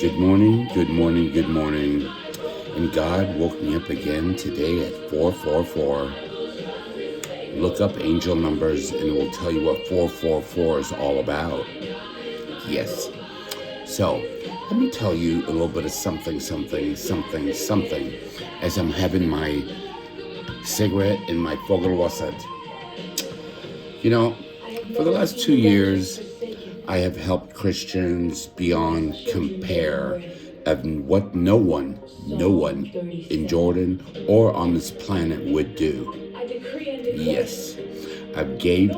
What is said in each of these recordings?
Good morning, good morning, good morning. And God woke me up again today at 444. Look up angel numbers and it will tell you what 444 is all about. Yes. So, let me tell you a little bit of something as I'm having my cigarette and my Vogelwasser. You know, for the last 2 years, I have helped Christians beyond compare of what no one in Jordan or on this planet would do. Yes, I've gave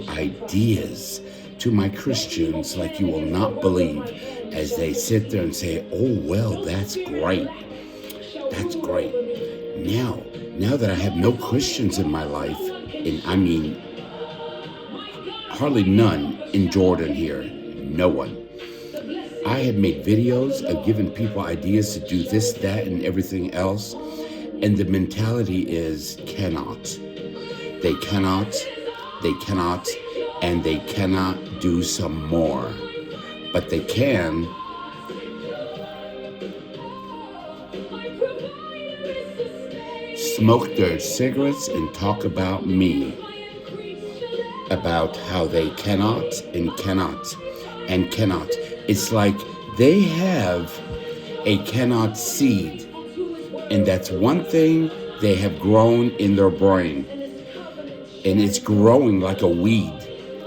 ideas to my Christians like you will not believe as they sit there and say, oh, well, that's great. That's great. Now that I have no Christians in my life, and I mean hardly none in Jordan here, no one. I have made videos of giving people ideas to do this, that, and everything else, and the mentality is cannot. They cannot, and they cannot do some more. But they can. Smoke their cigarettes and talk about me. About how they cannot. It's like they have a cannot seed. And that's one thing they have grown in their brain. And it's growing like a weed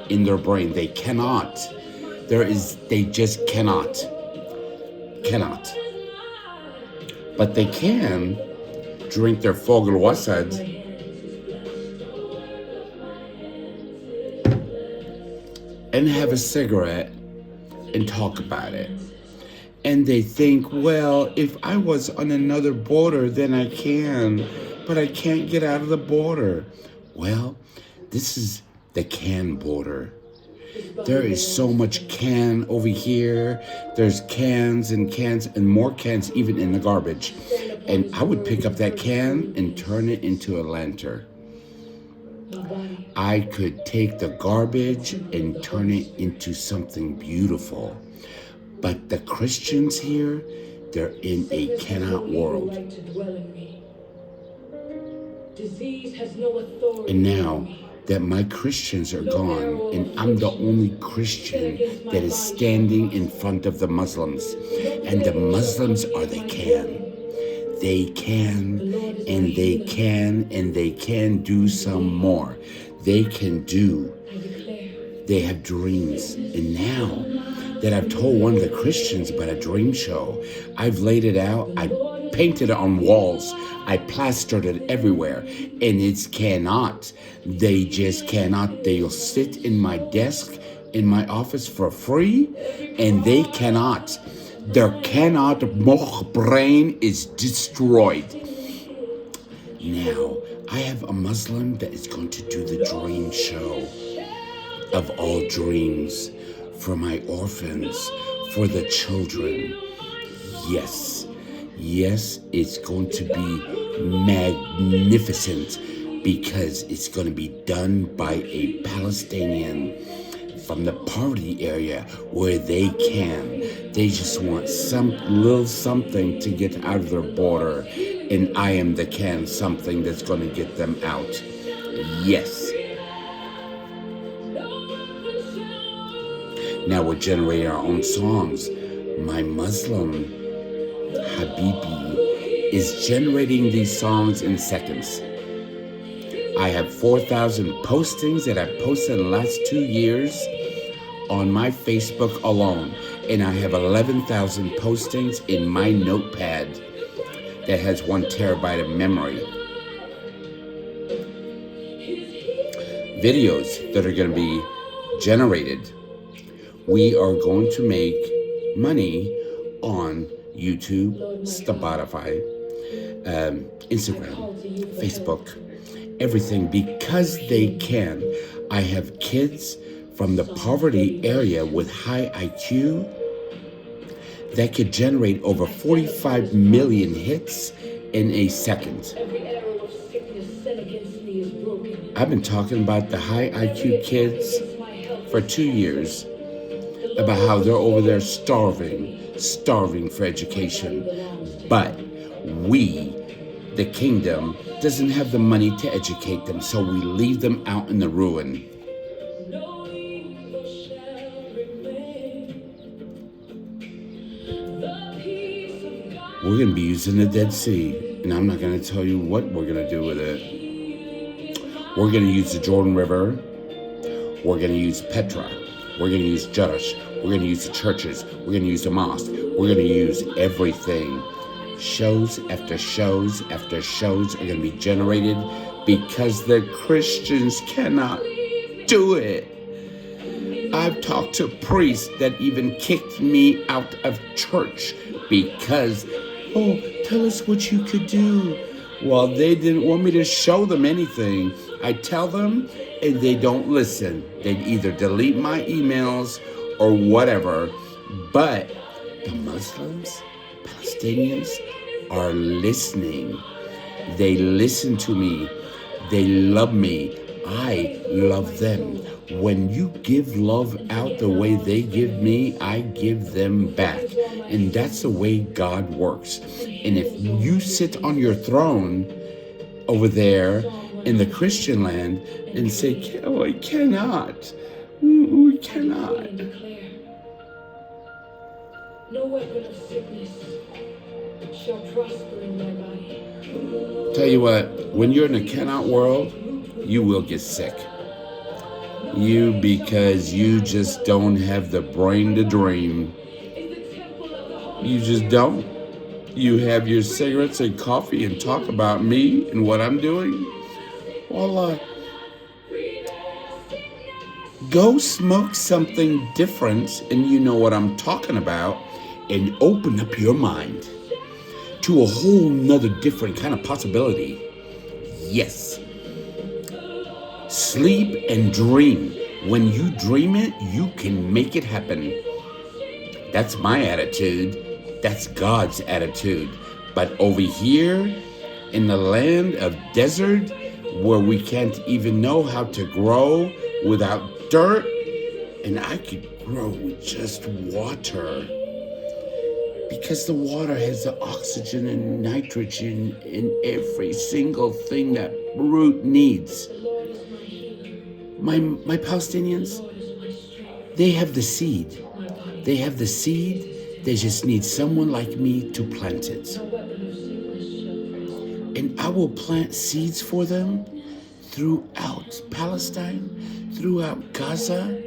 in their brain. They cannot. They just cannot. But they can drink their Vogelwasser and have a cigarette and talk about it. And they think, well, if I was on another border, then I can, but I can't get out of the border. Well, this is the can border. There is so much can over here. There's cans and more cans even in the garbage. And I would pick up that can and turn it into a lantern. I could take the garbage and turn it into something beautiful. But the Christians here, they're in a cannot world. And now that my Christians are gone, and I'm the only Christian that is standing in front of the Muslims, and the Muslims are they can. They can, and they can, and they can do some more. They can do. They have dreams. And now that I've told one of the Christians about a dream show, I've laid it out. I painted it on walls. I plastered it everywhere. And it's cannot. They just cannot. They'll sit in my desk, in my office for free, and they cannot. Their cannot moch brain is destroyed. Now, I have a Muslim that is going to do the dream show of all dreams for my orphans, for the children. Yes, it's going to be magnificent because it's going to be done by a Palestinian from the poverty area where they can. They just want some little something to get out of their border, and I am the can something that's going to get them out. Yes. Now we're generating our own songs. My Muslim Habibi is generating these songs in seconds. I have 4,000 postings that I've posted in the last 2 years on my Facebook alone. And I have 11,000 postings in my notepad that has 1 terabyte of memory. Videos that are going to be generated. We are going to make money on YouTube, Spotify, Instagram, Facebook, everything because they can. I have kids from the poverty area with high IQ that could generate over 45 million hits in a second. I've been talking about the high IQ kids for 2 years. about how they're over there starving for education. But we, the kingdom, doesn't have the money to educate them, so we leave them out in the ruin. We're going to be using the Dead Sea, and I'm not going to tell you what we're going to do with it. We're going to use the Jordan River. We're going to use Petra. We're going to use Judge. We're going to use the churches. We're going to use the mosque. We're going to use everything. Shows after shows after shows are going to be generated because the Christians cannot do it. I've talked to priests that even kicked me out of church because, oh, tell us what you could do. Well, they didn't want me to show them anything. I tell them and they don't listen. They'd either delete my emails or whatever. But the Muslims, Palestinians are listening. They listen to me. They love me. I love them. When you give love out the way they give me, I give them back. And that's the way God works. And if you sit on your throne over there in the Christian land and say, oh, I cannot. We cannot. No weapon of sickness shall prosper in my body. Tell you what, when you're in the cannot world, you will get sick. Because you just don't have the brain to dream. You just don't. You have your cigarettes and coffee and talk about me and what I'm doing. Well, go smoke something different, and you know what I'm talking about, and open up your mind to a whole nother different kind of possibility. Yes. Sleep and dream. When you dream it, you can make it happen. That's my attitude. That's God's attitude. But over here in the land of desert, where we can't even know how to grow without dirt, and I could grow with just water. Because the water has the oxygen and nitrogen in every single thing that root needs. My Palestinians, they have the seed. They have the seed. They just need someone like me to plant it. And I will plant seeds for them throughout Palestine, throughout Gaza,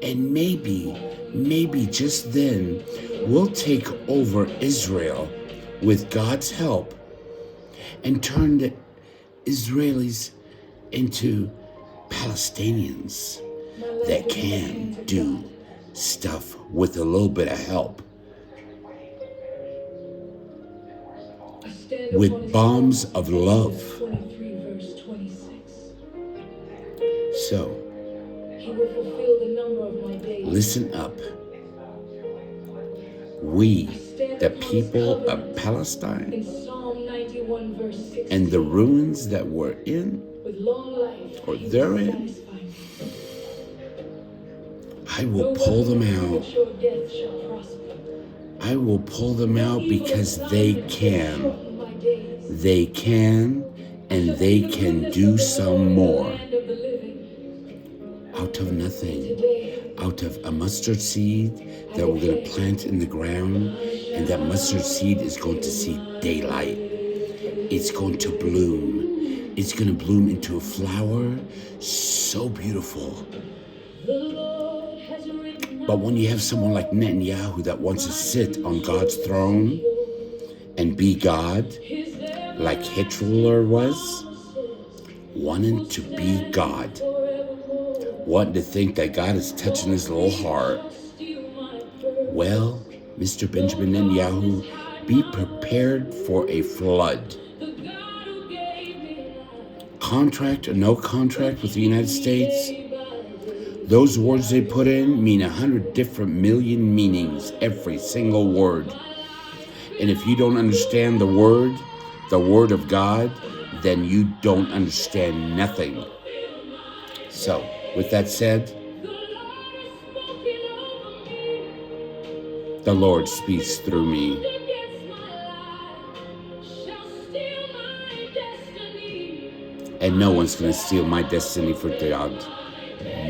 and maybe just then we'll take over Israel with God's help and turn the Israelis into Palestinians that can do stuff with a little bit of help. With bombs of love. So, listen up. We, the people of Palestine, and the ruins that we're in, or they're in, I will pull them out. I will pull them out because they can. They can, and they can do some more. Out of nothing. Out of a mustard seed that we're going to plant in the ground, and that mustard seed is going to see daylight. It's going to bloom. It's going to bloom into a flower so beautiful. But when you have someone like Netanyahu that wants to sit on God's throne and be God, like Hitler was, wanting to be God, wanting to think that God is touching his little heart. Well, Mr. Benjamin Netanyahu, be prepared for a flood. Contract or no contract with the United States, those words they put in mean 100 different million meanings, every single word. And if you don't understand the word of God, then you don't understand nothing. So, with that said, The Lord speaks through me. And no one's going to steal my destiny for God.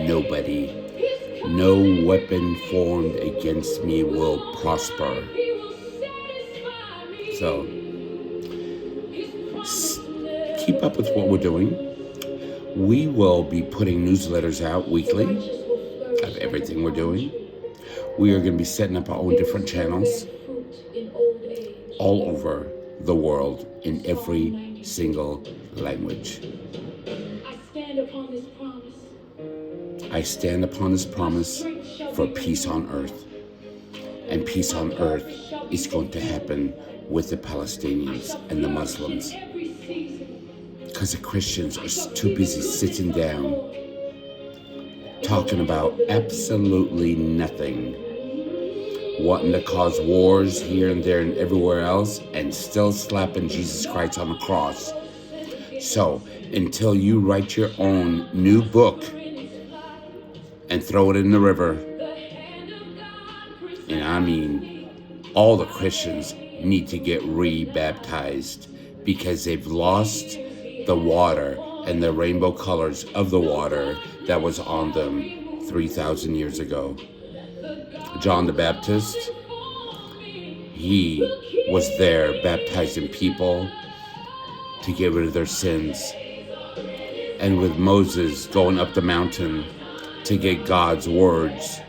Nobody. No weapon formed against me will prosper. So, keep up with what we're doing. We will be putting newsletters out weekly of everything we're doing. We are going to be setting up our own different channels all over the world in every single language. I stand upon this promise for peace on earth. And peace on earth is going to happen with the Palestinians and the Muslims. Because the Christians are too busy sitting down, talking about absolutely nothing, wanting to cause wars here and there and everywhere else, and still slapping Jesus Christ on the cross. So, until you write your own new book and throw it in the river, and I mean, all the Christians need to get re-baptized because they've lost the water and the rainbow colors of the water that was on them 3,000 years ago. John the Baptist, he was there baptizing people to get rid of their sins. And with Moses going up the mountain to get God's words,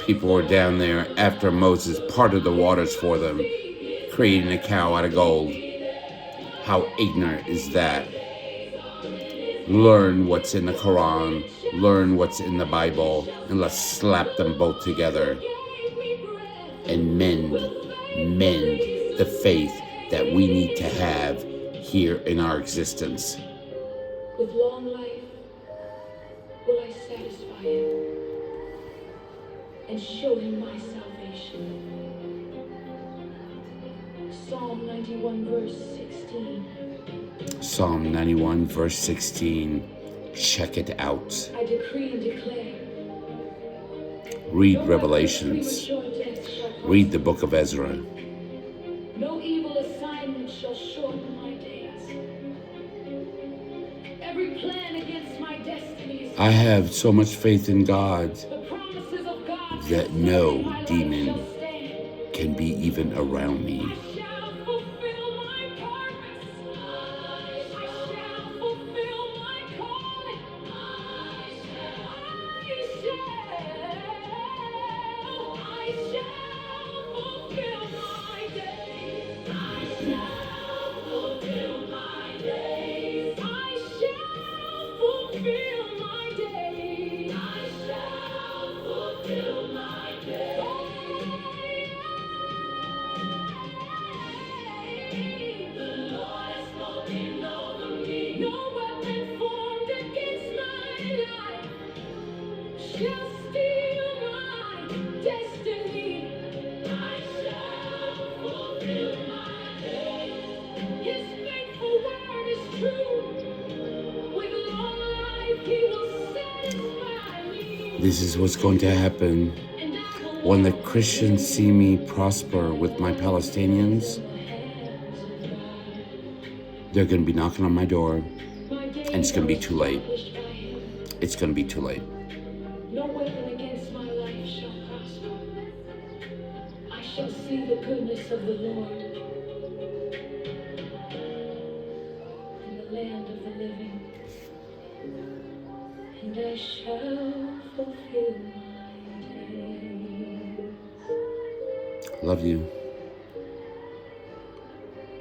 people were down there after Moses parted the waters for them, creating a cow out of gold. How ignorant is that? Learn what's in the Quran, learn what's in the Bible, and let's slap them both together and mend the faith that we need to have here in our existence. With long life will I satisfy him and show him my salvation. Psalm 91 verse 16. Psalm 91 verse 16. Check it out. I decree and declare. Read Revelations. Read the book of Ezra. No evil assignment shall shorten my days. Every plan against my destiny. I have so much faith in God that no demon can be even around me. This is what's going to happen when the Christians see me prosper with my Palestinians. They're going to be knocking on my door, and it's going to be too late. It's going to be too late. No weapon against my life shall prosper. I shall see the goodness of the Lord in the land of the living, and I shall fulfill my days. Love you.